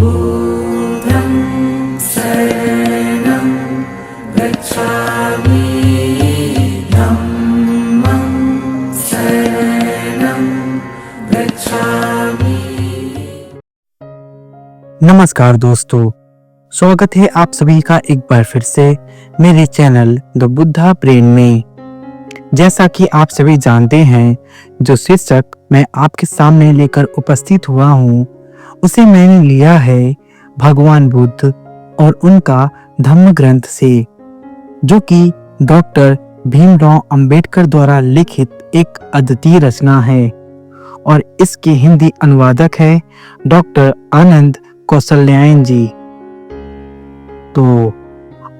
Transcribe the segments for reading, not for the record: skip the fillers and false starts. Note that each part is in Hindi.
बुद्धं शरणं गच्छामि, धम्मं शरणं गच्छामि। नमस्कार दोस्तों, स्वागत है आप सभी का एक बार फिर से मेरे चैनल द बुद्धा ब्रेन में। जैसा कि आप सभी जानते हैं, जो शीर्षक मैं आपके सामने लेकर उपस्थित हुआ हूँ उसे मैंने लिया है भगवान बुद्ध और उनका धम्म ग्रंथ से, जो कि डॉक्टर भीमराव अंबेडकर द्वारा लिखित एक अद्वितीय रचना है और इसके हिंदी अनुवादक है डॉक्टर आनंद कौशल्यायन जी। तो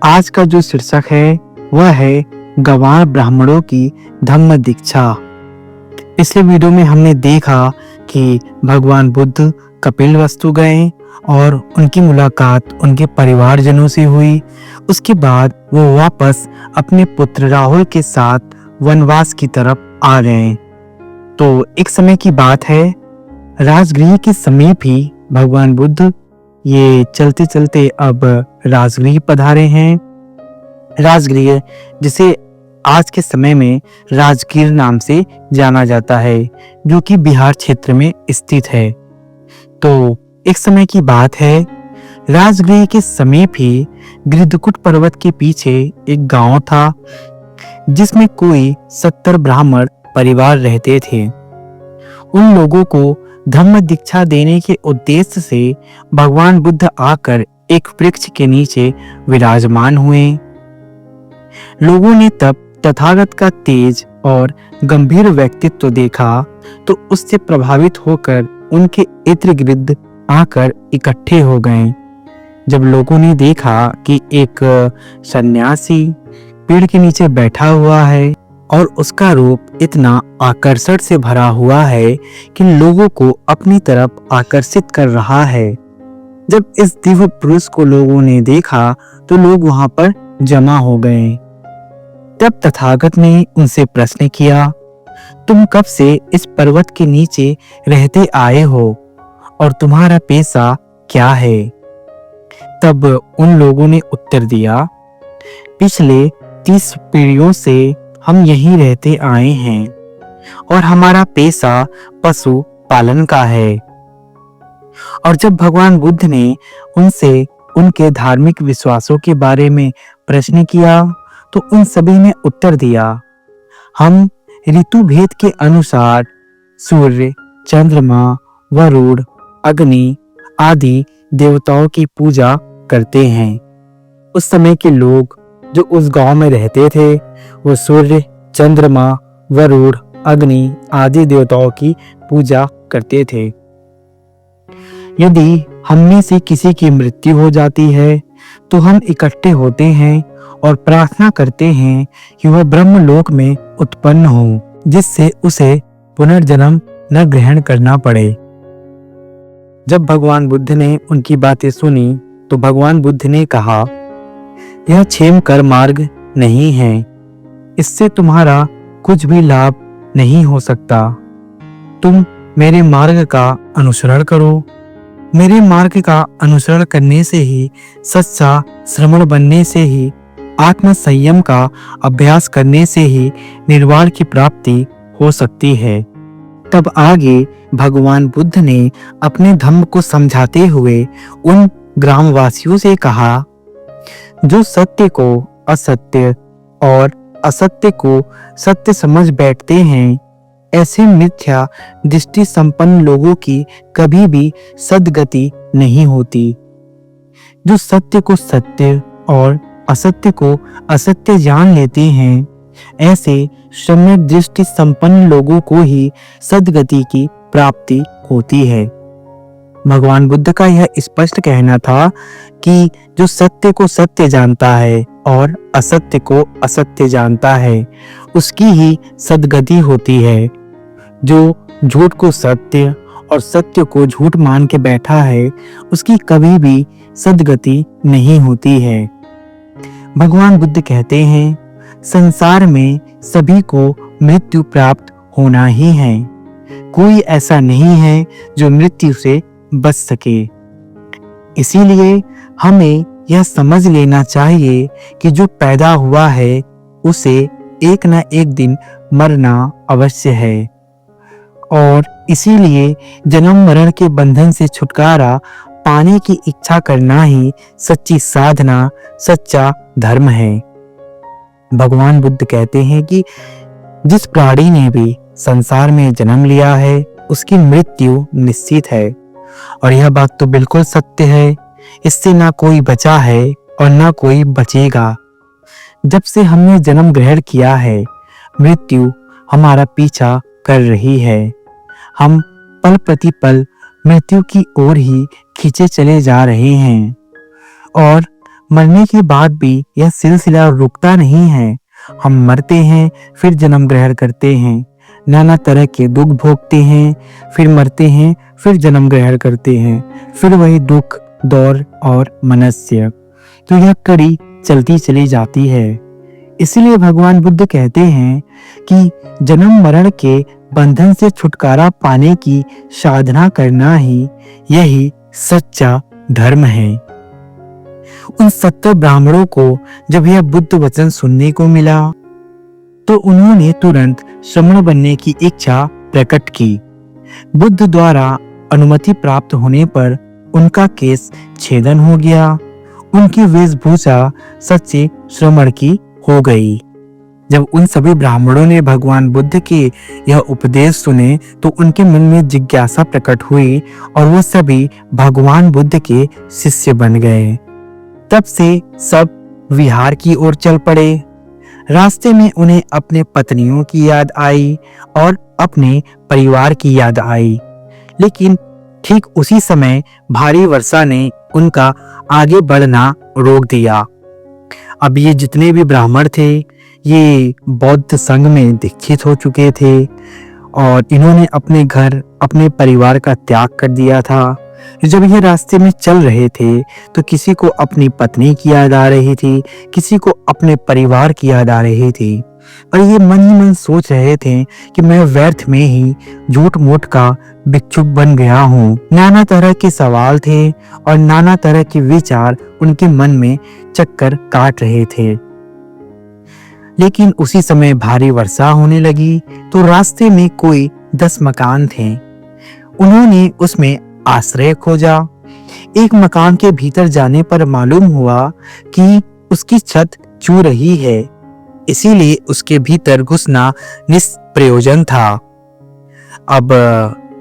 आज का जो शीर्षक है वह है गंवार ब्राह्मणों की धम्म दीक्षा। पिछले वीडियो में हमने देखा कि भगवान बुद्ध कपिलवस्तु गए और उनकी मुलाकात उनके परिवारजनों से हुई। उसके बाद वो वापस अपने पुत्र राहुल के साथ वनवास की तरफ आ गए। तो एक समय की बात है, राजगृह के समीप ही भगवान बुद्ध ये चलते चलते अब राजगृह पधारे हैं। राजगृह जिसे आज के समय में राजगीर नाम से जाना जाता है, जो कि बिहार क्षेत्र में स्थित है। तो एक समय की बात है, राजगृह के समीप ही गिरधकुट पर्वत के पीछे एक गांव था जिसमें कोई 70 ब्राह्मण परिवार रहते थे। उन लोगों को धम्म दीक्षा देने के उद्देश्य से भगवान बुद्ध आकर एक वृक्ष के नीचे विराजमान हुए। लोगों ने तब तथागत का तेज और गंभीर व्यक्तित्व देखा तो उससे प्रभावित होकर उनके इर्द गिर्द आकर इकट्ठे हो गए। जब लोगों ने देखा कि एक सन्यासी पेड़ के नीचे बैठा हुआ है और उसका रूप इतना आकर्षण से भरा हुआ है कि लोगों को अपनी तरफ आकर्षित कर रहा है, जब इस दिव्य पुरुष को लोगों ने देखा तो लोग वहां पर जमा हो गए। तब तथागत ने उनसे प्रश्न किया, तुम कब से इस पर्वत के नीचे रहते आए हो और तुम्हारा पेशा क्या है? तब उन लोगों ने उत्तर दिया, पिछले 30 पीढ़ियों से हम यहीं रहते आए हैं और हमारा पेशा पशु पालन का है। और जब भगवान बुद्ध ने उनसे उनके धार्मिक विश्वासों के बारे में प्रश्न किया तो उन सभी ने उत्तर दिया, हम ऋतु भेद के अनुसार सूर्य, चंद्रमा, वरुण, अग्नि आदि देवताओं की पूजा करते हैं। उस समय के लोग जो उस गांव में रहते थे वो सूर्य, चंद्रमा, वरुण, अग्नि आदि देवताओं की पूजा करते थे। यदि हम में से किसी की मृत्यु हो जाती है तो हम इकट्ठे होते हैं और प्रार्थना करते हैं कि वह ब्रह्मलोक में उत्पन्न हो, जिससे उसे पुनर्जन्म न ग्रहण करना पड़े। जब भगवान बुद्ध ने उनकी बातें सुनी तो भगवान बुद्ध ने कहा, यह क्षेम कर मार्ग नहीं है, इससे तुम्हारा कुछ भी लाभ नहीं हो सकता। तुम मेरे मार्ग का अनुसरण करो। मेरे मार्ग का अनुसरण करने से ही, सच्चा श्रमण बनने से ही, आत्म संयम का अभ्यास करने से ही निर्वाण की प्राप्ति हो सकती है। तब आगे भगवान बुद्ध ने अपने धम्म को समझाते हुए उन ग्रामवासियों से कहा, जो सत्य को असत्य और असत्य को सत्य समझ बैठते हैं, ऐसे मिथ्या दृष्टि संपन्न लोगों की कभी भी सद्गति नहीं होती। जो सत्य को सत्य और असत्य को असत्य जान लेते हैं, ऐसे सम्यक दृष्टि संपन्न लोगों को ही सद्गति की प्राप्ति होती है। भगवान बुद्ध का यह स्पष्ट कहना था कि जो सत्य को सत्य जानता है और असत्य को असत्य जानता है, उसकी ही सद्गति होती है। जो झूठ को सत्य और सत्य को झूठ मान के बैठा है, उसकी कभी भी सद्गति नहीं होती है। भगवान बुद्ध कहते हैं, संसार में सभी को मृत्यु प्राप्त होना ही है। कोई ऐसा नहीं है जो मृत्यु से बच सके। इसीलिए हमें यह समझ लेना चाहिए कि जो पैदा हुआ है उसे एक न एक दिन मरना अवश्य है, और इसीलिए जन्म मरण के बंधन से छुटकारा पाने की इच्छा करना ही सच्ची साधना, सच्चा धर्म है। भगवान बुद्ध कहते हैं कि जिस प्राणी ने भी संसार में जन्म लिया है उसकी मृत्यु निश्चित है, और यह बात तो बिल्कुल सत्य है। इससे ना कोई बचा है और ना कोई बचेगा। जब से हमने जन्म ग्रहण किया है मृत्यु हमारा पीछा कर रही है। हम पल प्रतिपल मृत्यु की ओर ही खींचे चले जा रहे हैं, और मरने के बाद भी यह सिलसिला रुकता नहीं है। हम मरते हैं, फिर जन्म ग्रहण करते हैं, नाना तरह के दुख भोगते हैं, फिर मरते हैं, फिर जन्म ग्रहण करते हैं, फिर वही दुख, दौर और मनस्य। तो यह कड़ी चलती चली जाती है। इसलिए भगवान बुद्ध कहते हैं कि जन्म मरण के बंधन से छुटकारा पाने की साधना करना ही यही सच्चा धर्म है। उन 70 ब्राह्मणों को जब यह बुद्ध वचन सुनने को मिला तो उन्होंने तुरंत श्रमण बनने की इच्छा प्रकट की। बुद्ध द्वारा अनुमति प्राप्त होने पर उनका केस छेदन हो गया। उनकी वेशभूषा सच्चे श्रमण की हो गई। जब उन सभी ब्राह्मणों ने भगवान बुद्ध के यह उपदेश सुने तो उनके मन में जिज्ञासा प्रकट हुई और वो सभी भगवान बुद्ध के शिष्य बन गए। तब से सब विहार की ओर चल पड़े। रास्ते में उन्हें अपने पत्नियों की याद आई और अपने परिवार की याद आई, लेकिन ठीक उसी समय भारी वर्षा ने उनका आगे बढ़ना रोक दिया। अब ये जितने भी ब्राह्मण थे ये बौद्ध संघ में दीक्षित हो चुके थे और इन्होंने अपने घर, अपने परिवार का त्याग कर दिया था। जब ये रास्ते में चल रहे थे तो किसी को अपनी पत्नी की याद आ रही थी, किसी को अपने परिवार की याद आ रही थी, और ये मन ही मन सोच रहे थे कि मैं व्यर्थ में ही झूठ मूठ का भिक्षुक बन गया हूँ। नाना तरह के सवाल थे और नाना तरह के विचार उनके मन में चक्कर काट रहे थे। लेकिन उसी समय भारी वर्षा होने लगी तो रास्ते में कोई 10 मकान थे। उन्होंने उसमें आश्रय खोजा। एक मकान के भीतर जाने पर मालूम हुआ कि उसकी छत चू रही है, इसीलिए उसके भीतर घुसना निष्प्रयोजन था। अब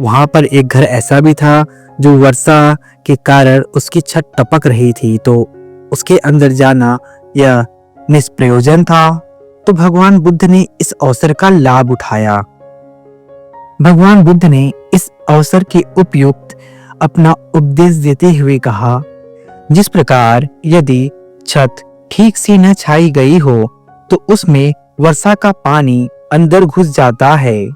वहां पर एक घर ऐसा भी था जो वर्षा के कारण उसकी छत टपक रही थी, तो उसके अंदर जाना यह निष्प्रयोजन था। तो भगवान बुद्ध ने इस अवसर का लाभ उठाया। भगवान बुद्ध ने इस अवसर के उपयुक्त अपना उपदेश देते हुए कहा, जिस प्रकार यदि छत ठीक से न छाई गई हो तो उसमें वर्षा का पानी अंदर घुस जाता है,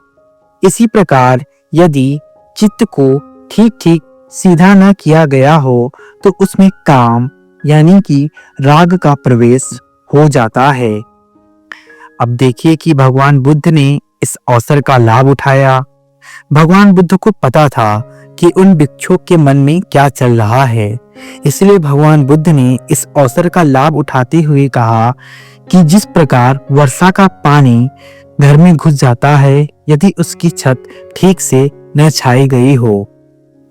इसी प्रकार यदि चित्त को ठीक ठीक सीधा न किया गया हो तो उसमें काम यानी कि राग का प्रवेश हो जाता है। अब देखिए कि भगवान बुद्ध ने इस अवसर का लाभ उठाया। भगवान बुद्ध को पता था कि उन भिक्षुक के मन में क्या चल रहा है, इसलिए भगवान बुद्ध ने इस अवसर का लाभ उठाते हुए कहा कि जिस प्रकार वर्षा का पानी घर में घुस जाता है यदि उसकी छत ठीक से न छाई गई हो,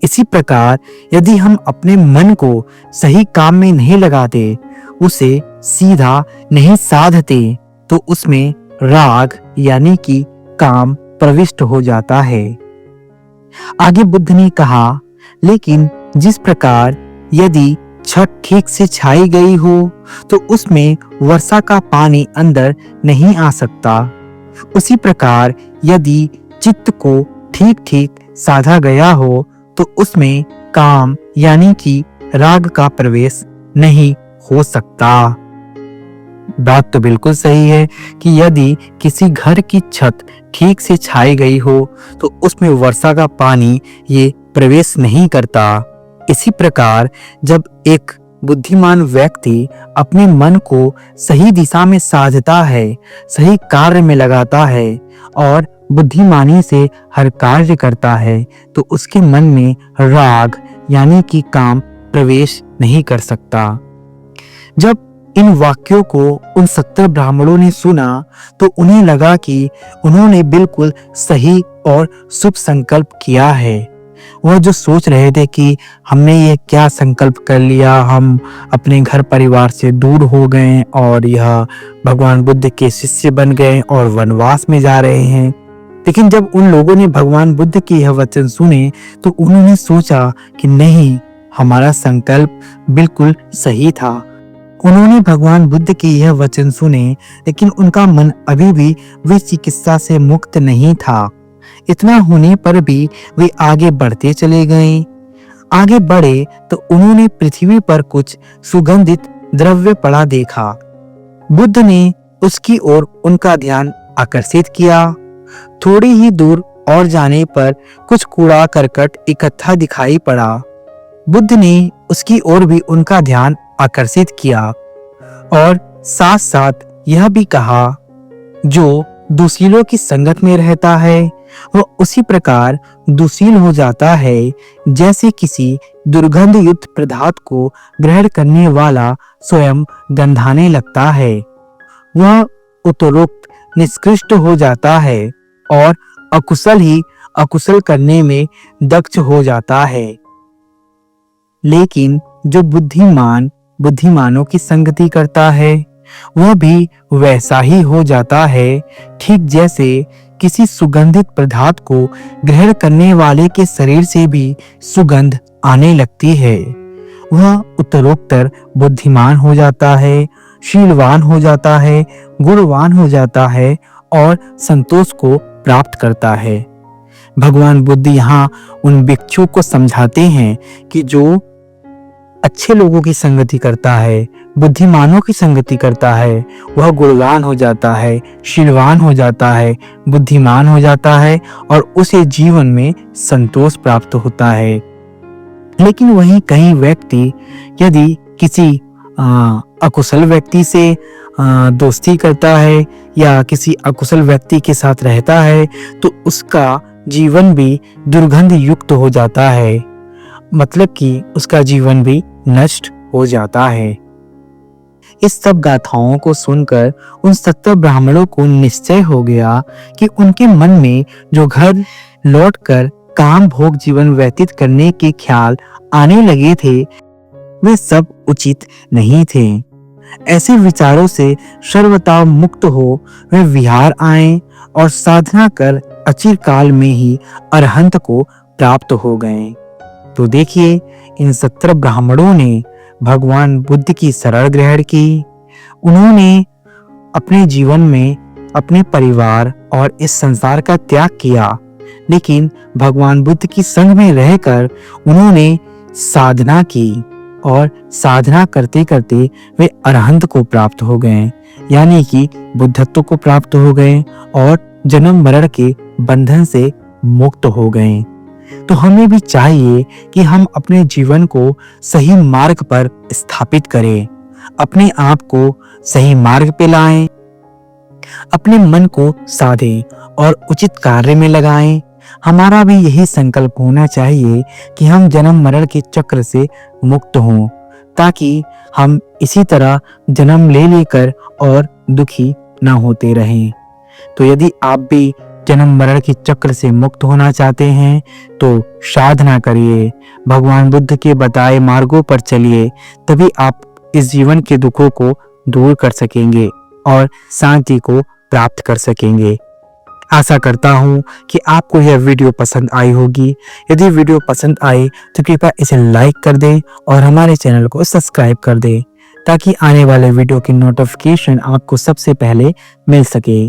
इसी प्रकार यदि हम अपने मन को सही काम में नहीं लगाते, उसे सीधा नहीं साधते, तो उसमें राग यानी कि काम प्रविष्ट हो जाता है। आगे बुद्ध ने कहा, लेकिन जिस प्रकार यदि छत ठीक से छाई गई हो तो उसमें वर्षा का पानी अंदर नहीं आ सकता, उसी प्रकार यदि चित्त को ठीक ठीक साधा गया हो तो उसमें काम यानी कि राग का प्रवेश नहीं हो सकता। बात तो बिल्कुल सही है कि यदि किसी घर की छत ठीक से छाई गई हो तो उसमें वर्षा का पानी ये प्रवेश नहीं करता। इसी प्रकार जब एक बुद्धिमान व्यक्ति अपने मन को सही दिशा में साधता है, सही कार्य में लगाता है और बुद्धिमानी से हर कार्य करता है, तो उसके मन में राग यानी कि काम प्रवेश नहीं कर सकता। जब इन वाक्यों को उन 70 ब्राह्मणों ने सुना तो उन्हें लगा कि उन्होंने बिल्कुल सही और शुभ संकल्प किया है। वह जो सोच रहे थे कि हमने ये क्या संकल्प कर लिया, हम अपने घर परिवार से दूर हो गए और यह भगवान बुद्ध के शिष्य बन गए और वनवास में जा रहे हैं। लेकिन जब उन लोगों ने भगवान बुद्ध के यह वचन सुने तो उन्होंने सोचा कि नहीं, हमारा संकल्प बिल्कुल सही था। उन्होंने भगवान बुद्ध के यह वचन सुने, लेकिन उनका मन अभी भी वे चिकित्सा से मुक्त नहीं था। इतना होने पर भी वे आगे बढ़ते चले गए। आगे बढ़े तो उन्होंने पृथ्वी पर कुछ सुगंधित द्रव्य पड़ा देखा। बुद्ध ने उसकी ओर उनका ध्यान आकर्षित किया। थोड़ी ही दूर और जाने पर कुछ कूड़ा करकट इकट्ठा दिखाई पड़ा। बुद्ध ने उसकी ओर भी उनका ध्यान आकर्षित किया और साथ साथ यह भी कहा, जो दुशीलों की संगत में रहता है वह उसी प्रकार दुशील हो जाता है जैसे किसी दुर्गंध युक्त पदार्थ को ग्रहण करने वाला स्वयं गंधाने लगता है। वह उपरोक्त निष्कृष्ट हो जाता है और अकुशल ही अकुशल करने में दक्ष हो जाता है। लेकिन जो बुद्धिमानों की संगति करता है वह भी वैसा ही हो जाता है, ठीक जैसे किसी सुगंधित पदार्थ को ग्रहण करने वाले के शरीर से भी सुगंध आने लगती है। वह उत्तरोत्तर बुद्धिमान हो जाता है, शीलवान हो जाता है, गुणवान हो जाता है और संतोष को प्राप्त करता है। भगवान बुद्ध यहाँ उन भिक्षुओं को समझाते हैं कि जो अच्छे लोगों की संगति करता है, बुद्धिमानों की संगति करता है, वह गुणवान हो जाता है, शीलवान हो जाता है, बुद्धिमान हो जाता है और उसे जीवन में संतोष प्राप्त होता है। लेकिन वहीं कई व्यक्ति यदि किसी अकुशल व्यक्ति से दोस्ती करता है या किसी अकुशल व्यक्ति के साथ रहता है तो उसका जीवन भी दुर्गंध युक्त हो जाता है, मतलब कि उसका जीवन भी नष्ट हो जाता है। इस सब गाथाओं को सुनकर उन 70 ब्राह्मणों को निश्चय हो गया कि उनके मन में जो घर लौटकर काम भोग जीवन व्यतीत करने के ख्याल आने लगे थे वे सब उचित नहीं थे। ऐसे विचारों से सर्वथा मुक्त हो वे विहार आए और साधना कर अचिर काल में ही अरहंत को प्राप्त हो गए। तो देखिए, इन 70 ब्राह्मणों ने भगवान बुद्ध की शरण ग्रहण की। उन्होंने अपने जीवन में अपने परिवार और इस संसार का त्याग किया, लेकिन भगवान बुद्ध की संग में रहकर उन्होंने साधना की और साधना करते करते वे अरहंत को प्राप्त हो गए, यानी कि बुद्धत्व को प्राप्त हो गए और जन्म मरण के बंधन से मुक्त हो गए। तो हमें भी चाहिए कि हम अपने जीवन को सही मार्ग पर स्थापित करें, अपने आप को सही मार्ग पे लाएं, अपने मन को साधें और उचित कार्य में लगाएं। हमारा भी यही संकल्प होना चाहिए कि हम जन्म मरण के चक्र से मुक्त हों, ताकि हम इसी तरह जन्म ले लेकर और दुखी न होते रहें। तो यदि आप भी जन्म मरण के चक्र से मुक्त होना चाहते हैं तो साधना करिए, भगवान बुद्ध के बताए मार्गों पर चलिए, तभी आप इस जीवन के दुखों को दूर कर सकेंगे और शांति को प्राप्त कर सकेंगे। आशा करता हूँ कि आपको यह वीडियो पसंद आई होगी। यदि वीडियो पसंद आए तो कृपया इसे लाइक कर दें और हमारे चैनल को सब्सक्राइब कर दें, ताकि आने वाले वीडियो की नोटिफिकेशन आपको सबसे पहले मिल सके।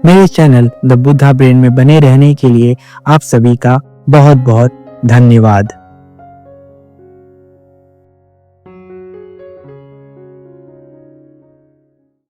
मेरे चैनल द बुद्धा ब्रेन में बने रहने के लिए आप सभी का बहुत बहुत धन्यवाद।